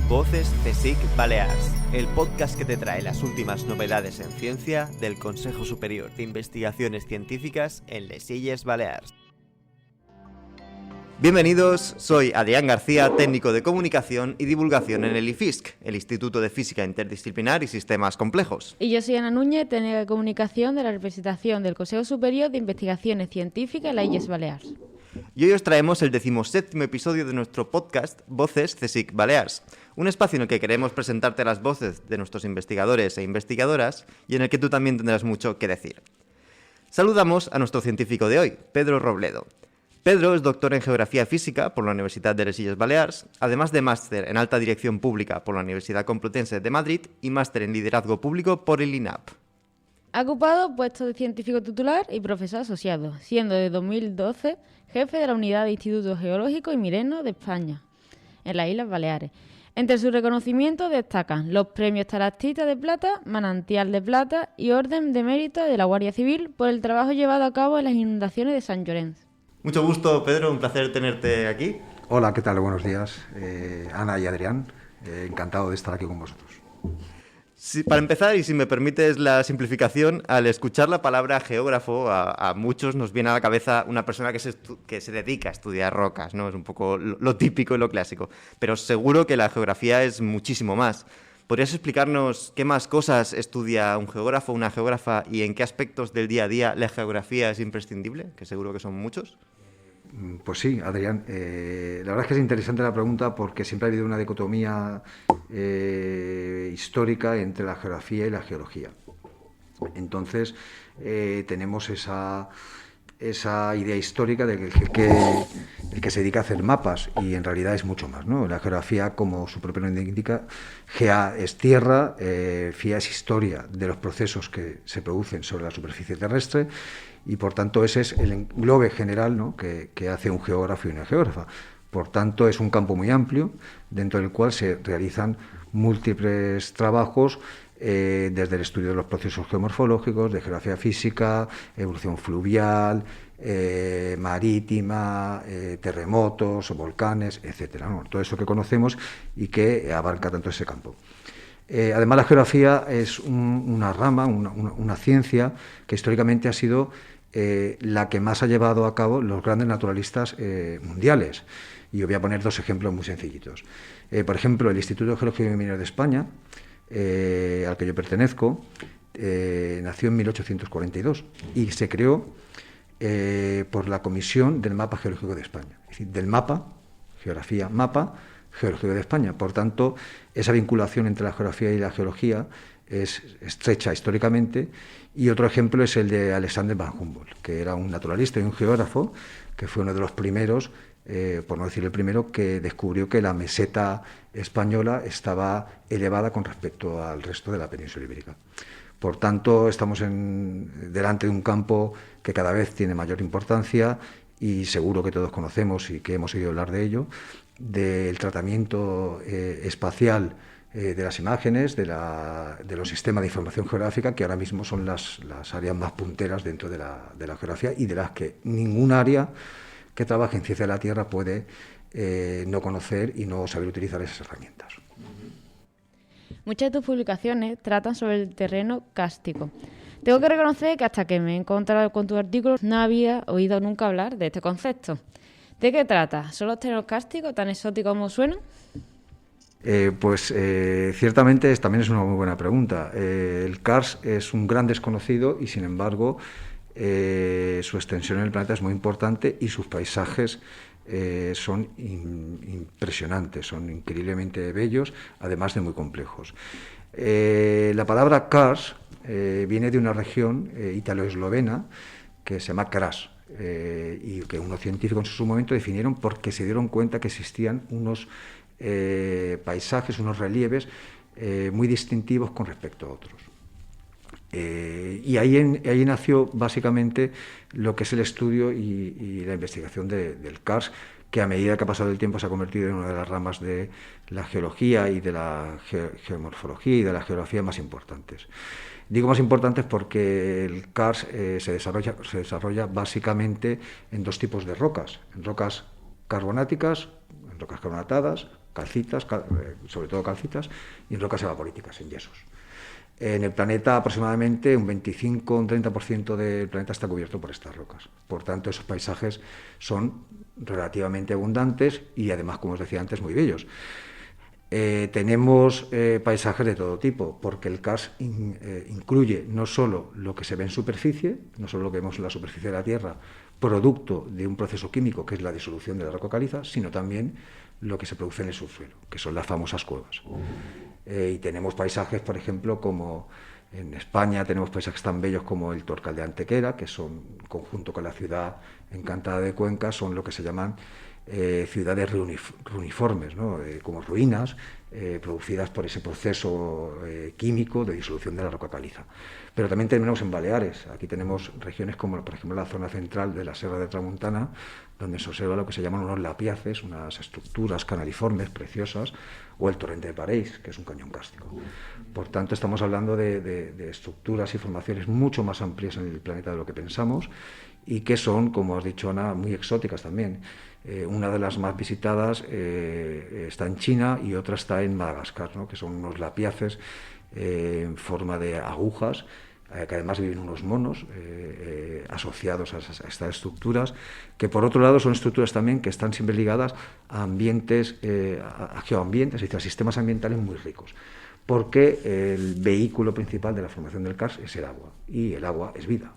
Voces CSIC Balears, el podcast que te trae las últimas novedades en ciencia del Consejo Superior de Investigaciones Científicas en les Illes Balears. Bienvenidos, soy Adrián García, técnico de comunicación y divulgación en el IFISC, el Instituto de Física Interdisciplinar y Sistemas Complejos. Y yo soy Ana Núñez, técnica de comunicación de la representación del Consejo Superior de Investigaciones Científicas en las Illes Balears. Y hoy os traemos el 17º episodio de nuestro podcast Voces CSIC Balears, un espacio en el que queremos presentarte las voces de nuestros investigadores e investigadoras y en el que tú también tendrás mucho que decir. Saludamos a nuestro científico de hoy, Pedro Robledo. Pedro es doctor en Geografía Física por la Universidad de les Illes Balears, además de máster en Alta Dirección Pública por la Universidad Complutense de Madrid y máster en Liderazgo Público por el INAP. Ha ocupado puestos de científico titular y profesor asociado, siendo de 2012 jefe de la Unidad de Institutos Geológicos y Mineros de España, en las Islas Baleares. Entre sus reconocimientos destacan los premios Tarastita de Plata, Manantial de Plata y Orden de Mérito de la Guardia Civil por el trabajo llevado a cabo en las inundaciones de Sant Llorenç. Mucho gusto, Pedro, un placer tenerte aquí. Hola, ¿qué tal? Buenos días, Ana y Adrián. Encantado de estar aquí con vosotros. Sí, para empezar, y si me permites la simplificación, al escuchar la palabra geógrafo, a muchos nos viene a la cabeza una persona que se dedica a estudiar rocas, ¿no? Es un poco lo típico y lo clásico. Pero seguro que la geografía es muchísimo más. ¿Podrías explicarnos qué más cosas estudia un geógrafo, una geógrafa, y en qué aspectos del día a día la geografía es imprescindible? Que seguro que son muchos. Pues sí, Adrián. La verdad es que es interesante la pregunta porque siempre ha habido una dicotomía histórica entre la geografía y la geología. Entonces, tenemos esa idea histórica de que el que se dedica a hacer mapas, y en realidad es mucho más, ¿no? La geografía, como su propio nombre indica, gea es tierra, fia es historia de los procesos que se producen sobre la superficie terrestre, y por tanto ese es el englobe general, ¿no?, que hace un geógrafo y una geógrafa. Por tanto, es un campo muy amplio dentro del cual se realizan múltiples trabajos, desde el estudio de los procesos geomorfológicos, de geografía física, evolución fluvial, marítima, terremotos, volcanes, etcétera, ¿no? Todo eso que conocemos y que abarca tanto ese campo. Además, la geografía es una rama, una ciencia que históricamente ha sido la que más ha llevado a cabo los grandes naturalistas mundiales. Y os voy a poner dos ejemplos muy sencillitos. Por ejemplo, el Instituto Geológico y Minero de España, al que yo pertenezco, nació en 1842 y se creó por la Comisión del Mapa Geológico de España, es decir, del mapa, geografía, mapa geológico de España. Por tanto, esa vinculación entre la geografía y la geología es estrecha históricamente. Y otro ejemplo es el de Alexander von Humboldt, que era un naturalista y un geógrafo, que fue uno de los primeros, por no decir el primero, que descubrió que la meseta española estaba elevada con respecto al resto de la península ibérica. Por tanto, estamos delante de un campo que cada vez tiene mayor importancia, y seguro que todos conocemos y que hemos oído hablar de ello, del tratamiento espacial de las imágenes, de los sistemas de información geográfica, que ahora mismo son las áreas más punteras dentro de la geografía, y de las que ningún área que trabaje en ciencia de la Tierra puede no conocer y no saber utilizar esas herramientas. Muchas de tus publicaciones tratan sobre el terreno kárstico. Tengo que reconocer que hasta que me he encontrado con tus artículos no había oído nunca hablar de este concepto. ¿De qué trata? ¿Son los terrenos kársticos tan exóticos como suenan? Ciertamente también es una muy buena pregunta. El karst es un gran desconocido y, sin embargo, su extensión en el planeta es muy importante y sus paisajes son impresionantes, son increíblemente bellos, además de muy complejos. La palabra karst viene de una región italo-eslovena que se llama Kras, y que unos científicos en su momento definieron porque se dieron cuenta que existían unos paisajes, unos relieves muy distintivos con respecto a otros. Y ahí nació básicamente lo que es el estudio y la investigación del karst, que a medida que ha pasado el tiempo se ha convertido en una de las ramas de la geología y de la geomorfología y de la geografía más importantes. Digo más importantes porque el karst se desarrolla básicamente en dos tipos de rocas: en rocas carbonáticas, en rocas carbonatadas, calcitas, sobre todo calcitas, y en rocas evaporíticas, en yesos. En el planeta aproximadamente un 25 o un 30% del planeta está cubierto por estas rocas. Por tanto, esos paisajes son relativamente abundantes y además, como os decía antes, muy bellos. Tenemos paisajes de todo tipo, porque el karst incluye no solo lo que se ve en superficie, no solo lo que vemos en la superficie de la Tierra, producto de un proceso químico que es la disolución de la roca caliza, sino también lo que se produce en el subsuelo, que son las famosas cuevas. Y tenemos paisajes, por ejemplo, como en España tenemos paisajes tan bellos como el Torcal de Antequera, que son, conjunto con la ciudad encantada de Cuenca, son lo que se llaman ciudades runiformes, ¿no? Como ruinas producidas por ese proceso químico de disolución de la roca caliza. Pero también tenemos en Baleares, aquí tenemos regiones como, por ejemplo, la zona central de la Serra de Tramuntana, donde se observa lo que se llaman unos lapiaces, unas estructuras canaliformes preciosas, o el torrente de Pareix, que es un cañón kárstico. Por tanto, estamos hablando de estructuras y formaciones mucho más amplias en el planeta de lo que pensamos, y que son, como has dicho, Ana, muy exóticas también. Una de las más visitadas está en China y otra está en Madagascar, ¿no? Que son unos lapiaces en forma de agujas, que además viven unos monos asociados a estas estructuras, que por otro lado son estructuras también que están siempre ligadas a ambientes, a geoambientes, es decir, a sistemas ambientales muy ricos, porque el vehículo principal de la formación del karst es el agua, y el agua es vida.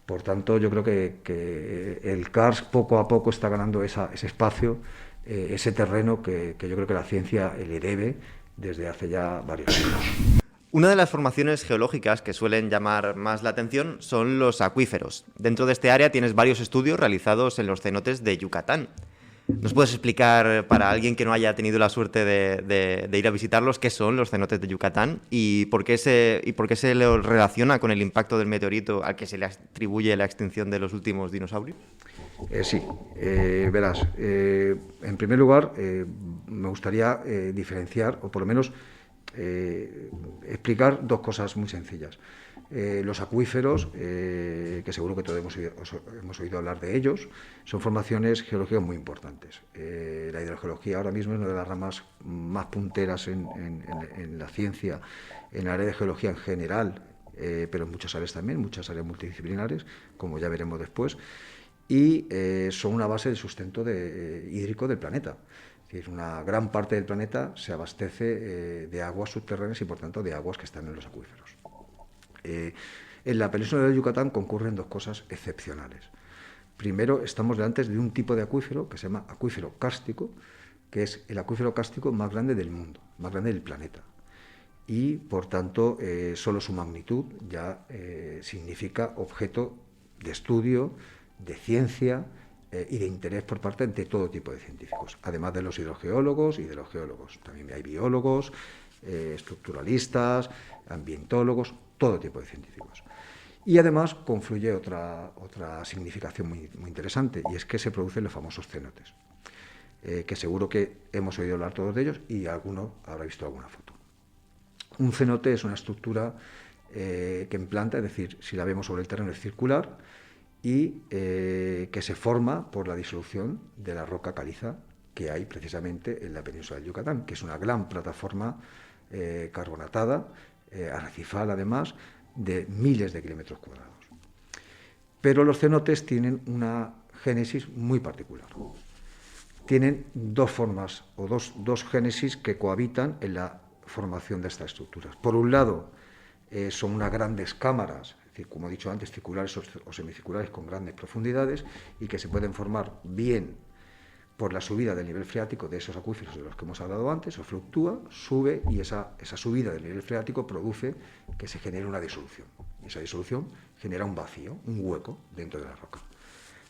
Por tanto, yo creo que el karst poco a poco está ganando ese espacio, ese terreno que yo creo que la ciencia le debe desde hace ya varios años. Una de las formaciones geológicas que suelen llamar más la atención son los acuíferos. Dentro de este área tienes varios estudios realizados en los cenotes de Yucatán. ¿Nos puedes explicar, para alguien que no haya tenido la suerte de ir a visitarlos, qué son los cenotes de Yucatán y por qué se lo relaciona con el impacto del meteorito al que se le atribuye la extinción de los últimos dinosaurios? Sí, verás, en primer lugar me gustaría diferenciar, o por lo menos explicar dos cosas muy sencillas. Los acuíferos, que seguro que todos hemos oído hablar de ellos, son formaciones geológicas muy importantes. La hidrogeología ahora mismo es una de las ramas más punteras en la ciencia, en el área de geología en general, pero en muchas áreas también, muchas áreas multidisciplinares, como ya veremos después, y son una base del sustento hídrico del planeta. Es decir, una gran parte del planeta se abastece de aguas subterráneas y, por tanto, de aguas que están en los acuíferos. En la península del Yucatán concurren dos cosas excepcionales. Primero, estamos delante de un tipo de acuífero que se llama acuífero kárstico, que es el acuífero kárstico más grande del mundo, más grande del planeta. Y, por tanto, solo su magnitud ya significa objeto de estudio, de ciencia y de interés por parte de todo tipo de científicos, además de los hidrogeólogos y de los geólogos. También hay biólogos, estructuralistas, ambientólogos, todo tipo de científicos. Y además confluye otra significación muy interesante, y es que se producen los famosos cenotes, que seguro que hemos oído hablar todos de ellos y alguno habrá visto alguna foto. Un cenote es una estructura que en planta, es decir, si la vemos sobre el terreno, es circular y que se forma por la disolución de la roca caliza que hay precisamente en la península del Yucatán, que es una gran plataforma carbonatada, arrecifal además, de miles de kilómetros cuadrados. Pero los cenotes tienen una génesis muy particular. Tienen dos formas o dos génesis que cohabitan en la formación de estas estructuras. Por un lado, son unas grandes cámaras, es decir, como he dicho antes, circulares o semicirculares con grandes profundidades y que se pueden formar bien por la subida del nivel freático de esos acuíferos de los que hemos hablado antes, o fluctúa, sube, y esa subida del nivel freático produce que se genere una disolución. Y esa disolución genera un vacío, un hueco dentro de la roca.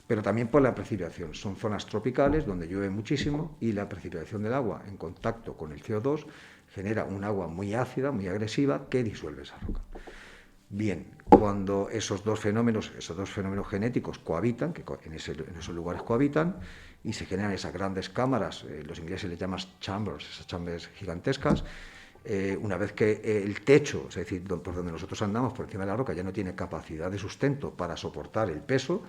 Pero también por la precipitación. Son zonas tropicales donde llueve muchísimo y la precipitación del agua en contacto con el CO2 genera un agua muy ácida, muy agresiva, que disuelve esa roca. Bien, cuando esos dos fenómenos genéticos cohabitan, que en esos lugares cohabitan, y se generan esas grandes cámaras, los ingleses les llaman chambers, esas chambers gigantescas, una vez que el techo, es decir, por donde nosotros andamos, por encima de la roca, ya no tiene capacidad de sustento para soportar el peso,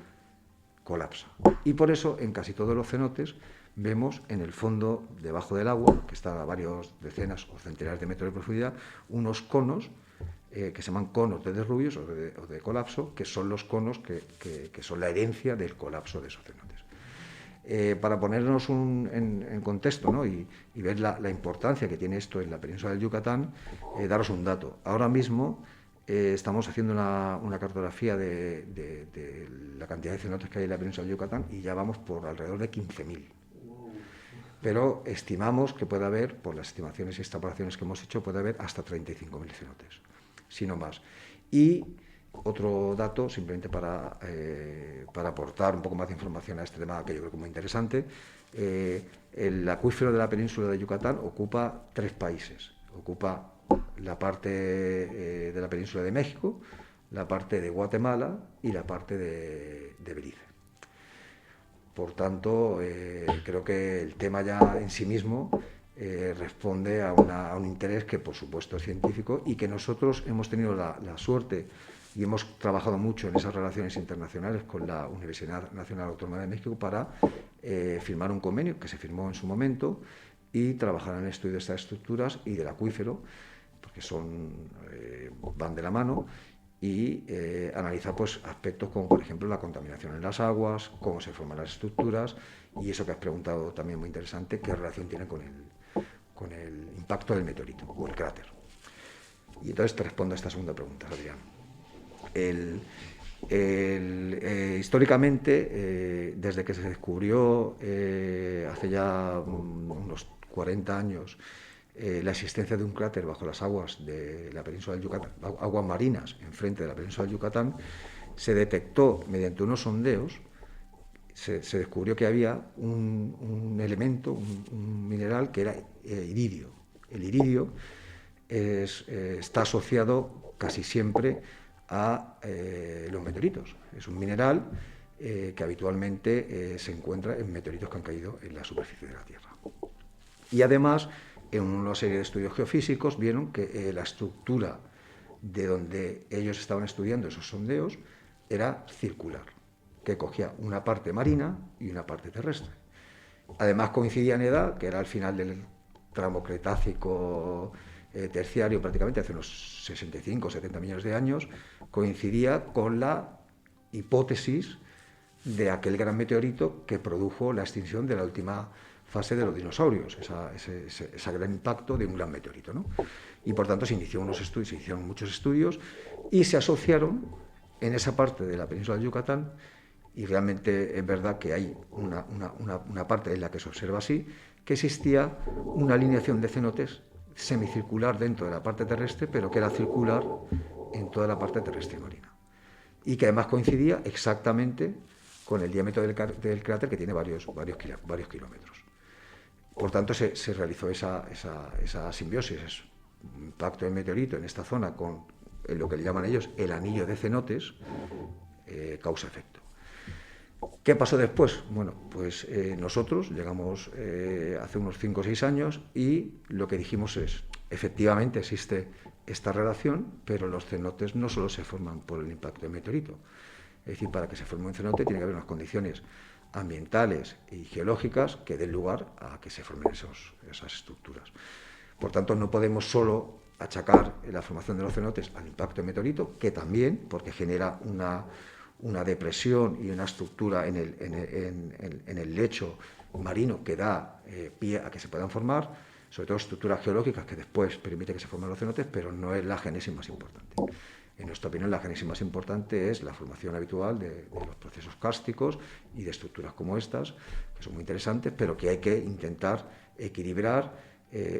colapsa. Y por eso, en casi todos los cenotes, vemos en el fondo, debajo del agua, que está a varios decenas o centenares de metros de profundidad, unos conos que se llaman conos de derrubios o de colapso, que son los conos que son la herencia del colapso de esos cenotes. Para ponernos en contexto, ¿no? y ver la importancia que tiene esto en la península del Yucatán, daros un dato. Ahora mismo estamos haciendo una cartografía de la cantidad de cenotes que hay en la península del Yucatán y ya vamos por alrededor de 15.000. Pero estimamos que puede haber, por las estimaciones y extrapolaciones que hemos hecho, puede haber hasta 35.000 cenotes, si no más. Y otro dato, simplemente para aportar un poco más de información a este tema que yo creo que es muy interesante, el acuífero de la península de Yucatán ocupa 3 países. Ocupa la parte de la península de México, la parte de Guatemala y la parte de Belice. Por tanto, creo que el tema ya en sí mismo responde a un interés que, por supuesto, es científico y que nosotros hemos tenido la suerte y hemos trabajado mucho en esas relaciones internacionales con la Universidad Nacional Autónoma de México para firmar un convenio que se firmó en su momento y trabajar en el estudio de estas estructuras y del acuífero, porque van de la mano, y analizar pues, aspectos como, por ejemplo, la contaminación en las aguas, cómo se forman las estructuras y eso que has preguntado también muy interesante, qué relación tiene con el impacto del meteorito o el cráter. Y entonces te respondo a esta segunda pregunta, Adrián. Históricamente, desde que se descubrió hace ya unos 40 años la existencia de un cráter bajo las aguas de la península del Yucatán, aguas marinas enfrente de la península del Yucatán, se detectó mediante unos sondeos, se descubrió que había un elemento, un mineral que era iridio. El iridio está asociado casi siempre a los meteoritos. Es un mineral que habitualmente se encuentra en meteoritos que han caído en la superficie de la Tierra. Y además, en una serie de estudios geofísicos vieron que la estructura de donde ellos estaban estudiando esos sondeos era circular, que cogía una parte marina y una parte terrestre. Además coincidía en edad, que era al final del tramo Cretácico terciario, prácticamente hace unos 65 o 70 millones de años, coincidía con la hipótesis de aquel gran meteorito que produjo la extinción de la última fase de los dinosaurios, ese gran impacto de un gran meteorito, ¿no? Y por tanto se hicieron muchos estudios y se asociaron en esa parte de la península de Yucatán, y realmente es verdad que hay una parte en la que se observa así, que existía una alineación de cenotes semicircular dentro de la parte terrestre, pero que era circular en toda la parte terrestre y marina. Y que además coincidía exactamente con el diámetro del cráter, que tiene varios kilómetros. Por tanto, se realizó esa simbiosis, ese impacto del meteorito en esta zona con lo que le llaman ellos el anillo de cenotes, causa-efecto. ¿Qué pasó después? Bueno, pues nosotros llegamos hace unos 5 o 6 años y lo que dijimos es, efectivamente existe esta relación, pero los cenotes no solo se forman por el impacto del meteorito. Es decir, para que se forme un cenote tiene que haber unas condiciones ambientales y geológicas que den lugar a que se formen esas estructuras. Por tanto, no podemos solo achacar la formación de los cenotes al impacto del meteorito, que también, porque genera una depresión y una estructura en el lecho marino que da pie a que se puedan formar, sobre todo estructuras geológicas que después permiten que se formen los cenotes, pero no es la génesis más importante. En nuestra opinión, la génesis más importante es la formación habitual de los procesos kársticos y de estructuras como estas, que son muy interesantes, pero que hay que intentar equilibrar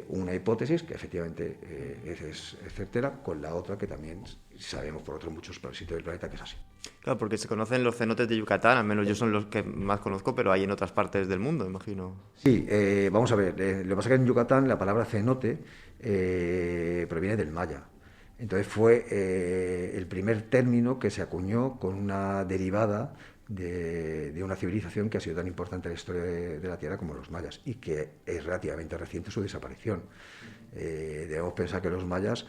una hipótesis que efectivamente es certera con la otra que también sabemos por otros muchos sitios del planeta que es así. Claro, porque se conocen los cenotes de Yucatán, al menos yo son los que más conozco, pero hay en otras partes del mundo, imagino. Sí, vamos a ver, lo que pasa es que en Yucatán la palabra cenote proviene del maya. Entonces fue el primer término que se acuñó con una derivada de una civilización que ha sido tan importante en la historia de la Tierra como los mayas y que es relativamente reciente su desaparición. Debemos pensar que los mayas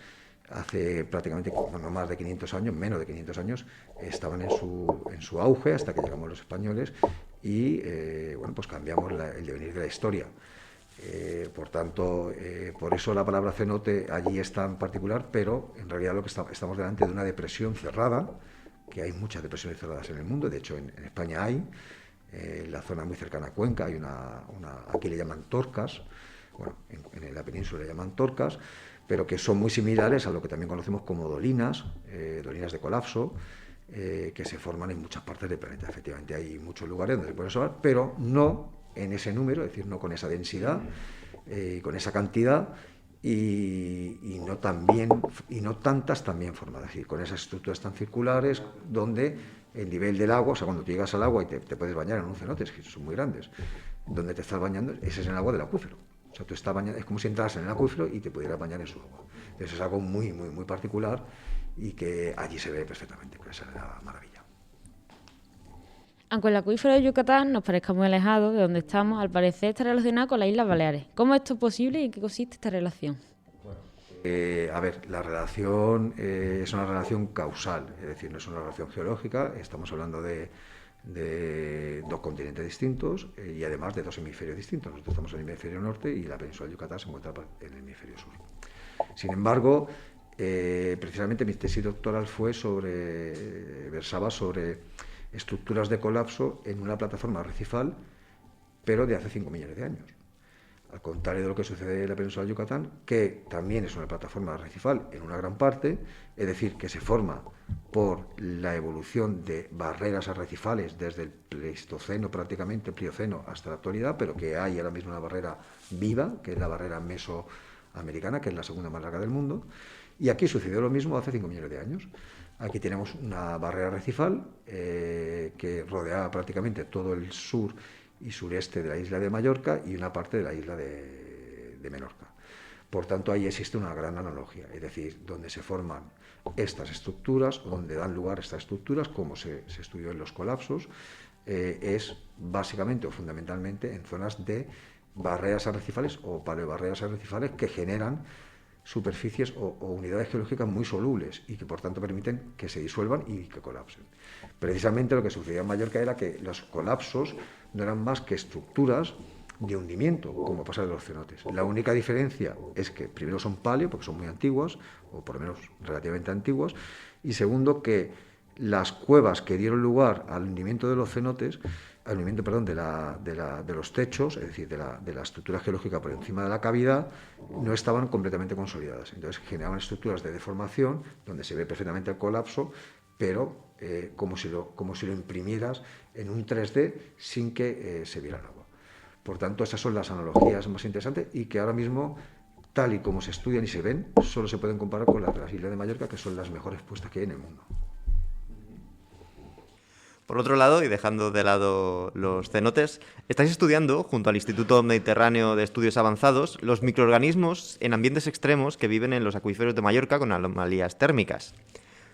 hace prácticamente no más de 500 años, menos de 500 años, estaban en su auge hasta que llegamos los españoles y bueno, pues cambiamos el devenir de la historia. Por tanto, por eso la palabra cenote allí es tan particular, pero en realidad lo que estamos delante de una depresión cerrada, que hay muchas depresiones cerradas en el mundo, de hecho en España hay, en la zona muy cercana a Cuenca hay aquí le llaman torcas, bueno, en la península le llaman torcas, pero que son muy similares a lo que también conocemos como dolinas, dolinas de colapso, que se forman en muchas partes del planeta. Efectivamente hay muchos lugares donde se puede observar, pero no en ese número, es decir, no con esa densidad, con esa cantidad, y no tantas también formadas, es decir, con esas estructuras tan circulares donde el nivel del agua, o sea, cuando tú llegas al agua y te puedes bañar en un cenote, que son muy grandes, donde te estás bañando, ese es el agua del acuífero. O sea, tú estás bañando, es como si entras en el acuífero y te pudieras bañar en su agua. Entonces es algo muy, muy, muy particular y que allí se ve perfectamente, pues esa es la maravilla. Aunque el acuífero de Yucatán nos parezca muy alejado de donde estamos, al parecer está relacionado con las Islas Baleares. ¿Cómo es esto posible y en qué consiste esta relación? A ver, la relación es una relación causal, es decir, no es una relación geológica, estamos hablando de dos continentes distintos y además de dos hemisferios distintos. Nosotros estamos en el hemisferio norte y la península de Yucatán se encuentra en el hemisferio sur. Sin embargo, precisamente mi tesis doctoral versaba sobre estructuras de colapso en una plataforma arrecifal, pero de hace 5 millones de años. Al contrario de lo que sucede en la península de Yucatán, que también es una plataforma arrecifal en una gran parte, es decir, que se forma por la evolución de barreras arrecifales desde el Pleistoceno, prácticamente Plioceno, hasta la actualidad, pero que hay ahora mismo una barrera viva, que es la barrera mesoamericana, que es la segunda más larga del mundo, y aquí sucedió lo mismo hace 5 millones de años. Aquí tenemos una barrera arrecifal que rodeaba prácticamente todo el sur y sureste de la isla de Mallorca y una parte de la isla de Menorca. Por tanto, ahí existe una gran analogía, es decir, donde se forman estas estructuras, donde dan lugar a estas estructuras, como se estudió en los colapsos, es básicamente o fundamentalmente en zonas de barreras arrecifales o paleobarreras arrecifales que generan superficies o unidades geológicas muy solubles y que por tanto permiten que se disuelvan y que colapsen. Precisamente lo que sucedía en Mallorca era que los colapsos no eran más que estructuras de hundimiento, como pasa en los cenotes. La única diferencia es que primero son paleo, porque son muy antiguas, o por lo menos relativamente antiguas, y segundo que las cuevas que dieron lugar al hundimiento de los cenotes, al hundimiento, perdón, de los techos, es decir, de la estructura geológica por encima de la cavidad, no estaban completamente consolidadas. Entonces generaban estructuras de deformación, donde se ve perfectamente el colapso, pero como si lo imprimieras en un 3D sin que se viera el agua. Por tanto, esas son las analogías más interesantes y que ahora mismo, tal y como se estudian y se ven, solo se pueden comparar con las de las Islas de Mallorca, que son las mejores puestas que hay en el mundo. Por otro lado, y dejando de lado los cenotes, estáis estudiando, junto al Instituto Mediterráneo de Estudios Avanzados, los microorganismos en ambientes extremos que viven en los acuíferos de Mallorca con anomalías térmicas.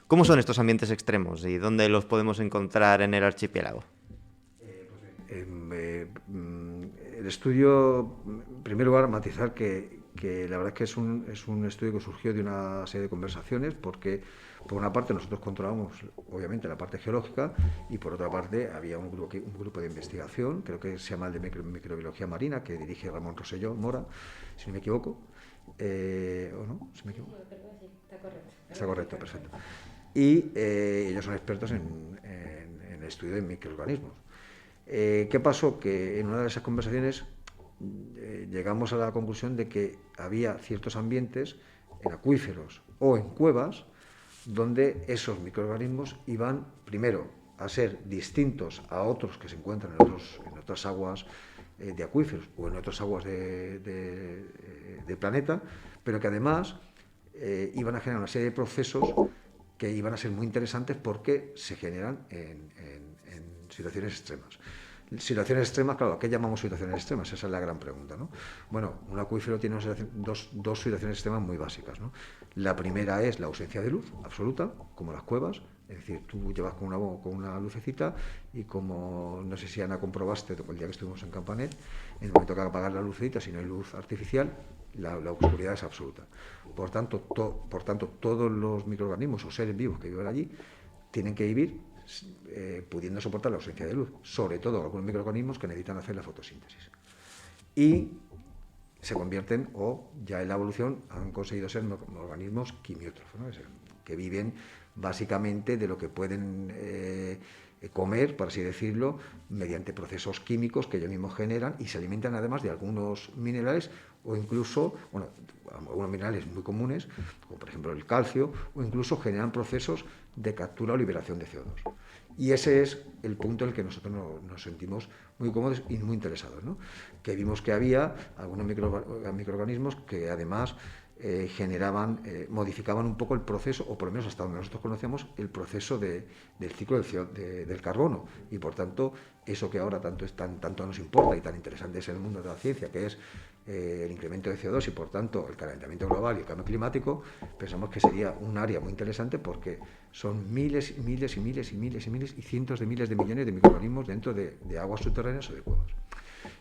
¿Cómo son estos ambientes extremos y dónde los podemos encontrar en el archipiélago? El estudio, en primer lugar, matizar que la verdad es que es un estudio que surgió de una serie de conversaciones, porque por una parte nosotros controlábamos obviamente la parte geológica y por otra parte había un grupo de investigación, creo que se llama el de microbiología marina, que dirige Ramón Rosselló Mora, si no me equivoco, ¿o no? ¿Si me equivoco? Está correcto. Está correcto, perfecto. Y ellos son expertos en el estudio de microorganismos. ¿Qué pasó? Que en una de esas conversaciones llegamos a la conclusión de que había ciertos ambientes en acuíferos o en cuevas donde esos microorganismos iban primero a ser distintos a otros que se encuentran en otras aguas de acuíferos o en otras aguas de planeta, pero que además iban a generar una serie de procesos que iban a ser muy interesantes porque se generan en situaciones extremas. Situaciones extremas, claro, ¿qué llamamos situaciones extremas? Esa es la gran pregunta, ¿no? Bueno, un acuífero tiene dos situaciones extremas muy básicas, ¿no? La primera es la ausencia de luz absoluta, como las cuevas, es decir, tú llevas con una lucecita y como, no sé si Ana comprobaste el día que estuvimos en Campanet, en el momento que apagas la lucecita, si no hay luz artificial, la oscuridad es absoluta. Por tanto, todos los microorganismos o seres vivos que viven allí tienen que vivir pudiendo soportar la ausencia de luz, sobre todo algunos microorganismos que necesitan hacer la fotosíntesis. Y se convierten, o ya en la evolución han conseguido ser organismos quimiótrofos, ¿no? Que viven básicamente de lo que pueden comer, por así decirlo, mediante procesos químicos que ellos mismos generan, y se alimentan además de algunos minerales, o incluso, bueno, algunos minerales muy comunes, como por ejemplo el calcio, o incluso generan procesos de captura o liberación de CO2. Y ese es el punto en el que nosotros nos sentimos muy cómodos y muy interesados, ¿no? Que vimos que había algunos microorganismos que además modificaban un poco el proceso, o por lo menos hasta donde nosotros conocemos, el proceso del ciclo del carbono. Y por tanto, eso que ahora tanto nos importa y tan interesante es en el mundo de la ciencia, que es el incremento de CO2 y por tanto el calentamiento global y el cambio climático, pensamos que sería un área muy interesante, porque son miles y miles y miles y miles y miles y cientos de miles de millones de microorganismos dentro de aguas subterráneas o de cuevas.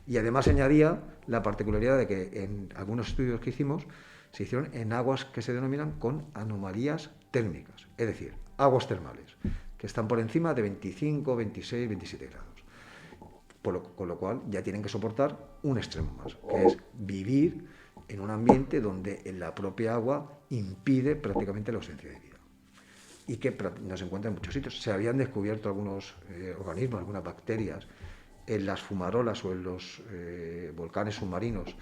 Y además añadía la particularidad de que en algunos estudios que hicimos se hicieron en aguas que se denominan con anomalías térmicas, es decir, aguas termales, que están por encima de 25, 26, 27 grados. Con lo cual ya tienen que soportar un extremo más, que es vivir en un ambiente donde la propia agua impide prácticamente la ausencia de vida. Y que no se encuentra en muchos sitios. Se habían descubierto algunos organismos, algunas bacterias, en las fumarolas o en los volcanes submarinos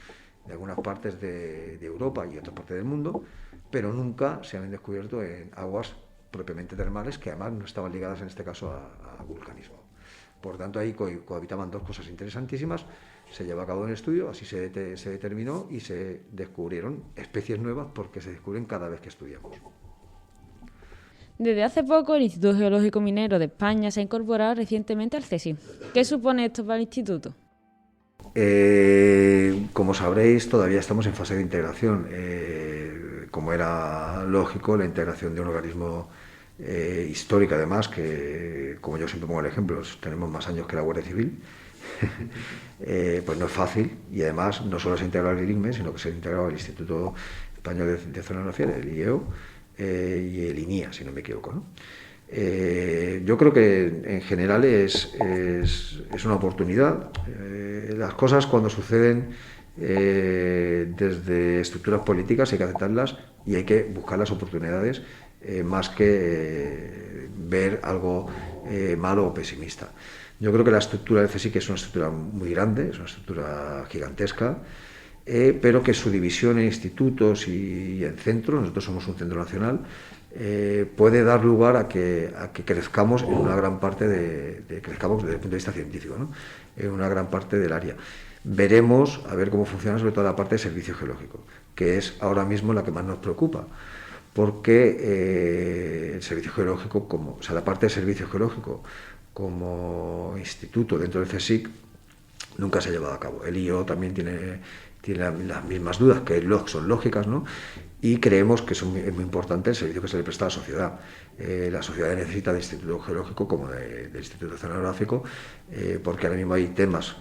de algunas partes de Europa y otras partes del mundo, pero nunca se habían descubierto en aguas propiamente termales, que además no estaban ligadas en este caso a vulcanismo. Por tanto, ahí cohabitaban dos cosas interesantísimas. Se llevó a cabo un estudio, así se determinó, y se descubrieron especies nuevas, porque se descubren cada vez que estudiamos. Desde hace poco, el Instituto Geológico Minero de España se ha incorporado recientemente al CSIC. ¿Qué supone esto para el instituto? Como sabréis, todavía estamos en fase de integración. Como era lógico, la integración de un organismo histórico, además, que, como yo siempre pongo el ejemplo, tenemos más años que la Guardia Civil, pues no es fácil, y además no solo se ha integrado el INME, sino que se ha integrado el Instituto Español de Oceanografía, el IEO, y el INIA, si no me equivoco, ¿no? Yo creo que en general es una oportunidad. Las cosas, cuando suceden desde estructuras políticas, hay que aceptarlas y hay que buscar las oportunidades, más que ver algo malo o pesimista. Yo creo que la estructura del CSIC es una estructura muy grande, es una estructura gigantesca, pero que su división en institutos y en centros, nosotros somos un centro nacional, puede dar lugar a que crezcamos en una gran parte crezcamos desde el punto de vista científico, ¿no? En una gran parte del área. Veremos a ver cómo funciona sobre todo la parte de servicio geológico, que es ahora mismo la que más nos preocupa, porque el servicio geológico, la parte de servicio geológico como instituto dentro del CSIC nunca se ha llevado a cabo. El IO también tiene las mismas dudas, que son lógicas, ¿no? Y creemos que es muy importante el servicio que se le presta a la sociedad. La sociedad necesita del Instituto Geológico como del Instituto Oceanográfico, porque ahora mismo hay temas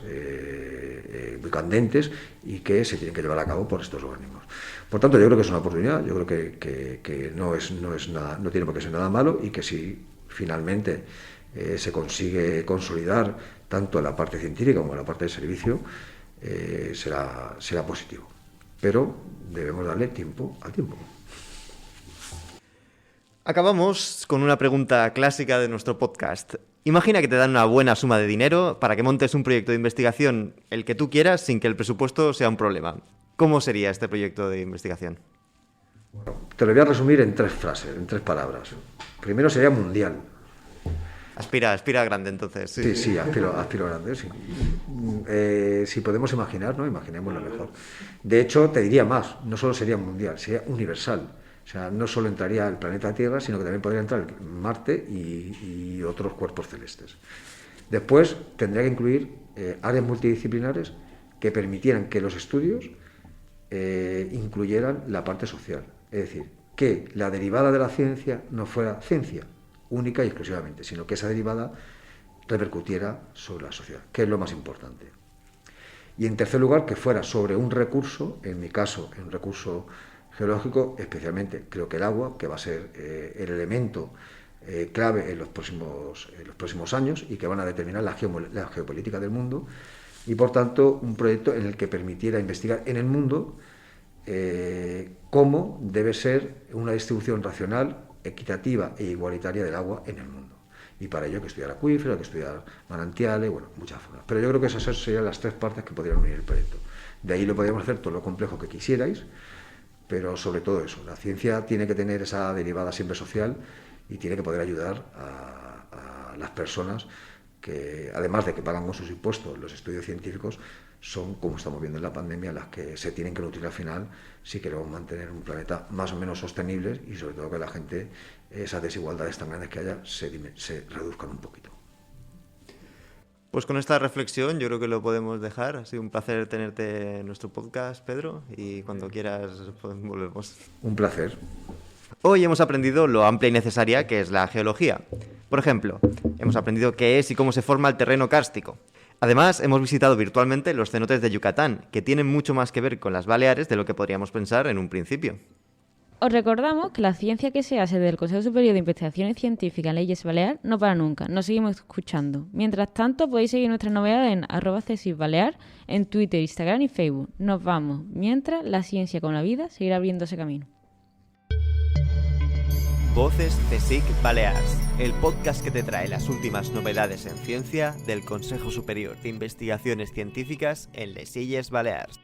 muy candentes y que se tienen que llevar a cabo por estos organismos. Por tanto, yo creo que es una oportunidad, yo creo que no es nada, no tiene por qué ser nada malo, y que si finalmente se consigue consolidar tanto la parte científica como la parte de servicio, será positivo. Pero debemos darle tiempo al tiempo. Acabamos con una pregunta clásica de nuestro podcast. Imagina que te dan una buena suma de dinero para que montes un proyecto de investigación, el que tú quieras, sin que el presupuesto sea un problema. ¿Cómo sería este proyecto de investigación? Bueno, te lo voy a resumir en 3 frases, en 3 palabras. Primero sería mundial. Aspira grande, entonces. Sí, aspiro grande, sí. Si podemos imaginar, ¿no? Imaginemos lo mejor. De hecho, te diría más, no solo sería mundial, sería universal. O sea, no solo entraría el planeta Tierra, sino que también podría entrar Marte y otros cuerpos celestes. Después, tendría que incluir áreas multidisciplinares que permitieran que los estudios incluyeran la parte social. Es decir, que la derivada de la ciencia no fuera ciencia única y exclusivamente, sino que esa derivada repercutiera sobre la sociedad, que es lo más importante. Y en tercer lugar, que fuera sobre un recurso, en mi caso, un recurso geológico, especialmente creo que el agua, que va a ser el elemento clave en los próximos años y que van a determinar la geopolítica del mundo, y por tanto un proyecto en el que permitiera investigar en el mundo cómo debe ser una distribución racional, equitativa e igualitaria del agua en el mundo. Y para ello hay que estudiar acuíferos, hay que estudiar manantiales, bueno, muchas formas. Pero yo creo que esas serían las 3 partes que podrían unir el proyecto. De ahí lo podríamos hacer todo lo complejo que quisierais, pero sobre todo eso, la ciencia tiene que tener esa derivada siempre social y tiene que poder ayudar a las personas que, además de que pagan con sus impuestos los estudios científicos, son, como estamos viendo en la pandemia, las que se tienen que nutrir al final si queremos mantener un planeta más o menos sostenible y sobre todo que la gente, esas desigualdades tan grandes que haya, se reduzcan un poquito. Pues con esta reflexión yo creo que lo podemos dejar. Ha sido un placer tenerte en nuestro podcast, Pedro, y cuando quieras volvemos. Un placer. Hoy hemos aprendido lo amplia y necesaria que es la geología. Por ejemplo, hemos aprendido qué es y cómo se forma el terreno kárstico. Además, hemos visitado virtualmente los cenotes de Yucatán, que tienen mucho más que ver con las Baleares de lo que podríamos pensar en un principio. Os recordamos que la ciencia que se hace del Consejo Superior de Investigaciones Científicas en Leyes Balear no para nunca, nos seguimos escuchando. Mientras tanto, podéis seguir nuestras novedades en @CSICBalear, en Twitter, Instagram y Facebook. Nos vamos, mientras la ciencia con la vida seguirá abriéndose camino. Voces CSIC Balears, el podcast que te trae las últimas novedades en ciencia del Consejo Superior de Investigaciones Científicas en les Illes Balears.